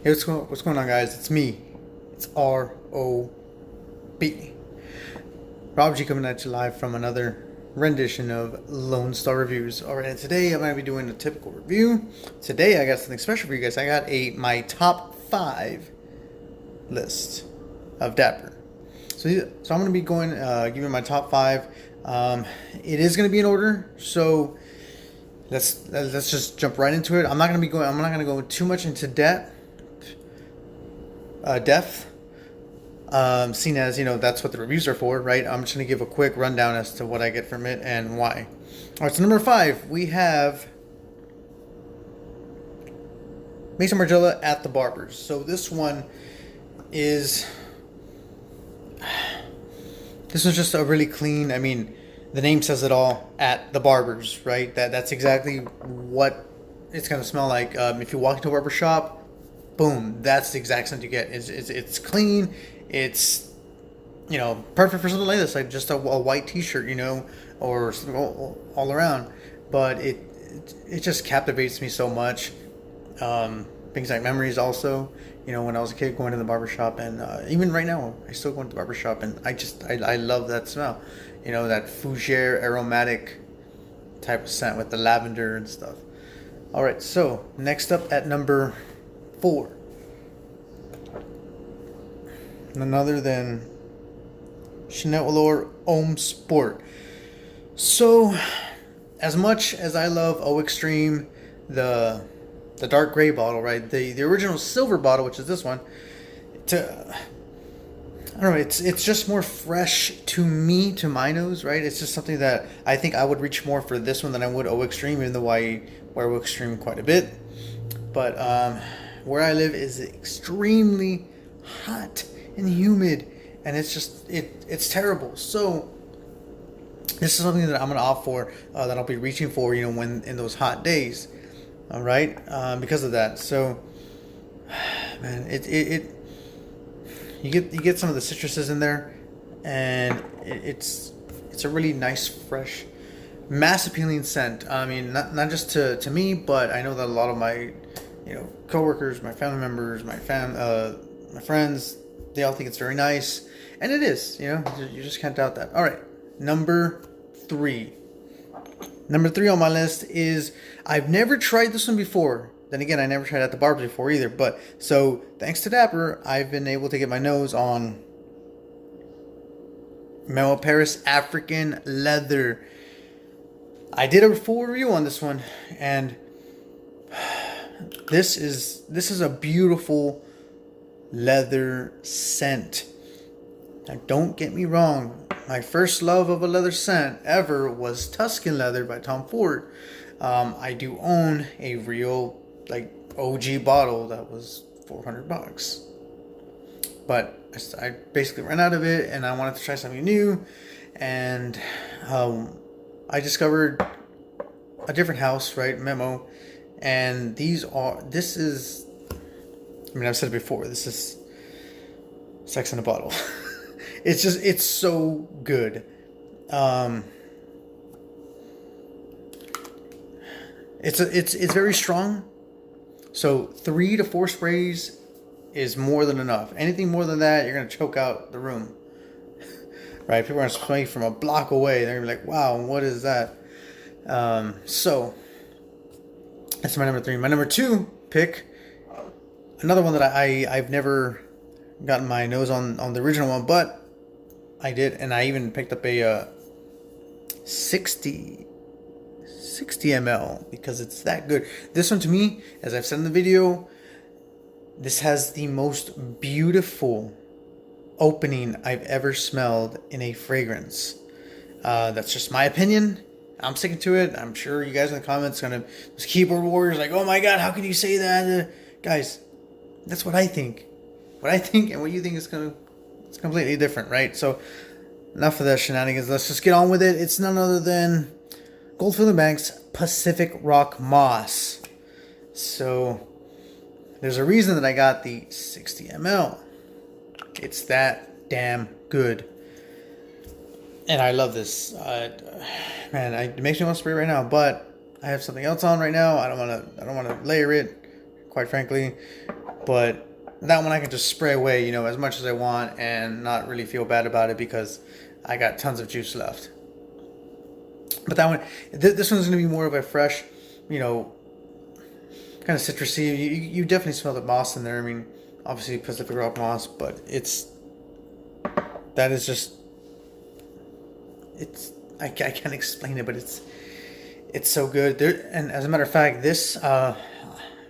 Hey, what's going on, guys? It's me. It's R.O.B. Rob G coming at you live from another rendition of Lone Star Reviews. Alright, and today I'm going to be doing a typical review. Today I got something special for you guys. I got my top 5 list of Dapper. So I'm going to be going, giving my top 5. It is going to be in order, so let's just jump right into it. I'm not going to go too much into depth, seen as, that's what the reviews are for, right? I'm just going to give a quick rundown as to what I get from it and why. All right, so number 5, we have Mason Margiela at the Barbers. So this one's just a really clean, the name says it all, at the Barbers, right? That's exactly what it's going to smell like. If you walk into a barber shop, boom, that's the exact scent you get. It's clean. It's, perfect for something like this, like just a white T-shirt, or something all around. But it just captivates me so much. Things like memories also. When I was a kid going to the barbershop, and even right now, I still go to the barbershop, and I love that smell. That fougere aromatic type of scent with the lavender and stuff. All right, so next up at number 4. None other than Chanel Allure Homme Sport. So, as much as I love O Extreme, the dark gray bottle, right? The original silver bottle, which is this one, I don't know, it's just more fresh to me, to my nose, right? It's just something that I think I would reach more for this one than I would O Extreme, even though I wear O Extreme quite a bit. But where I live is extremely hot and humid, and it's terrible. So this is something that I'm gonna opt for, that I'll be reaching for, when in those hot days. All right, because of that. So, man, you get some of the citruses in there, and it's a really nice, fresh, mass appealing scent. Not just to me, but I know that a lot of my coworkers, my family members, my friends, they all think it's very nice, and it is. You just can't doubt that. All right, number 3. Number 3 on my list is, I've never tried this one before. Then again, I never tried at the barbers before either. But so thanks to Dapper, I've been able to get my nose on Mel Paris African leather. I did a full review on this one, and this is a beautiful leather scent. Now, don't get me wrong. My first love of a leather scent ever was Tuscan Leather by Tom Ford. I do own a real, OG bottle that was $400. But I basically ran out of it, and I wanted to try something new. And I discovered a different house, right? Memo. And this is, I've said it before, this is sex in a bottle. It's so good. It's very strong. So 3 to 4 sprays is more than enough. Anything more than that, you're gonna choke out the room. Right? People are gonna spray from a block away. They're gonna be like, "Wow, what is that?" So that's my number 3. My number 2 pick, another one that I've never gotten my nose on the original one, but I did, and I even picked up a 60 ml because it's that good. This one, to me, as I've said in the video, this has the most beautiful opening I've ever smelled in a fragrance. That's just my opinion. I'm sticking to it. I'm sure you guys in the comments gonna, those keyboard warriors, like, "Oh my god, how can you say that?" Guys, that's what I think. What I think and what you think it's completely different, right? So enough of that shenanigans. Let's just get on with it. It's none other than Goldfield & Bank's Pacific Rock Moss. So there's a reason that I got the 60 ml. It's that damn good. And I love this. Man, it makes me want to spray right now, but I have something else on right now. I don't want to layer it, quite frankly. But that one I can just spray away, you know, as much as I want and not really feel bad about it because I got tons of juice left. But that one, this one's going to be more of a fresh, you know, kind of citrusy. You definitely smell the moss in there. I mean, obviously Pacific Rock moss, but that is just, I can't explain it, but it's so good. There, and as a matter of fact, this,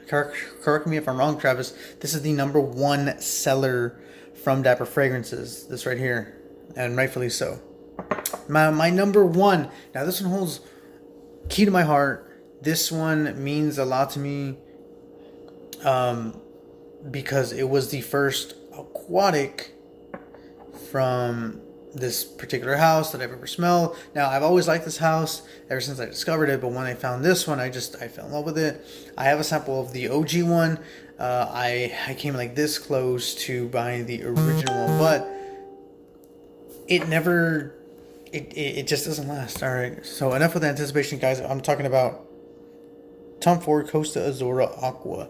correct me if I'm wrong, Travis, this is the #1 seller from Dapper Fragrances, this right here, and rightfully so. My #1. Now this one holds key to my heart. This one means a lot to me, because it was the first aquatic from this particular house that I've ever smelled. Now I've always liked this house ever since I discovered it, but when I found this one, I fell in love with it. I have a sample of the OG one. I came like this close to buying the original one, but it just doesn't last. All right, so enough with the anticipation, guys. I'm talking about Tom Ford Costa Azura Aqua.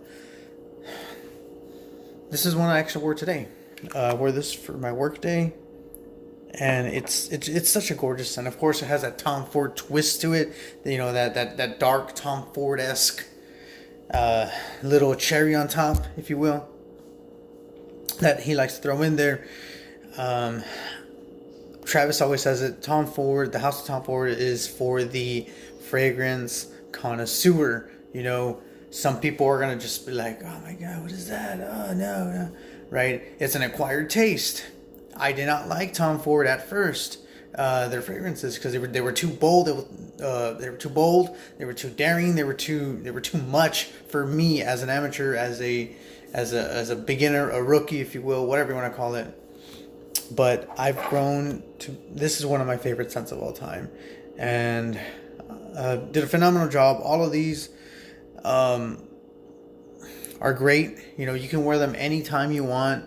This is one I actually wore today. I wore this for my work day, and it's such a gorgeous scent. Of course, it has that Tom Ford twist to it. You know, that dark Tom Ford-esque little cherry on top, if you will, that he likes to throw in there. Travis always says it. Tom Ford, the House of Tom Ford, is for the fragrance connoisseur. You know, some people are gonna just be like, "Oh my God, what is that? Oh no, right?" It's an acquired taste. I did not like Tom Ford at first. Their fragrances, because they were too bold. They were too bold. They were too daring. They were too much for me as an amateur, as a beginner, a rookie, if you will, whatever you want to call it. But I've grown to, this is one of my favorite scents of all time, and did a phenomenal job. All of these are great. You know, you can wear them anytime you want,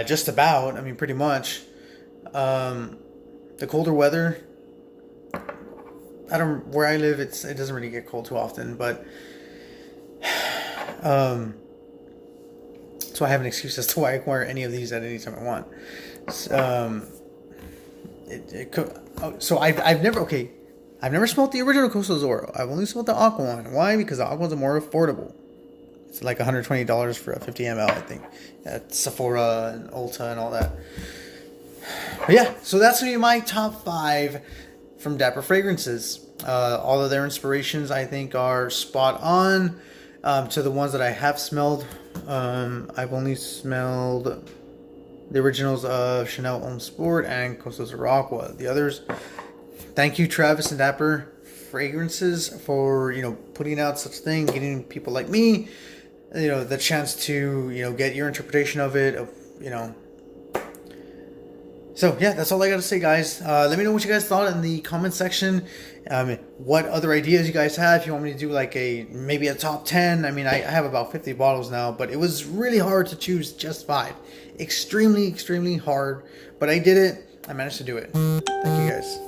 just about. I mean, pretty much. The colder weather, where I live, it doesn't really get cold too often, but so I have an excuse as to why I can wear any of these at any time I want. So I've never smelled the original Costa Azura. I've only smelled the Aqua one. Why? Because the Aqua ones are more affordable. It's like $120 for a 50 ml, I think, at Sephora and Ulta and all that. But yeah, so that's gonna be my top 5 from Dapper Fragrances. All of their inspirations, I think, are spot on to the ones that I have smelled. I've only smelled the originals of Chanel Homme Sport and Costa Azura Aqua. The others, thank you, Travis and Dapper Fragrances, for, you know, putting out such a thing, getting people like me, you know, the chance to, you know, get your interpretation of it, of, you know. So yeah, that's all I gotta say, guys. Let me know what you guys thought in the comment section. What other ideas you guys have? If you want me to do like maybe a top 10. I mean, I have about 50 bottles now, but it was really hard to choose just 5. Extremely, extremely hard, but I did it. I managed to do it. Thank you, guys.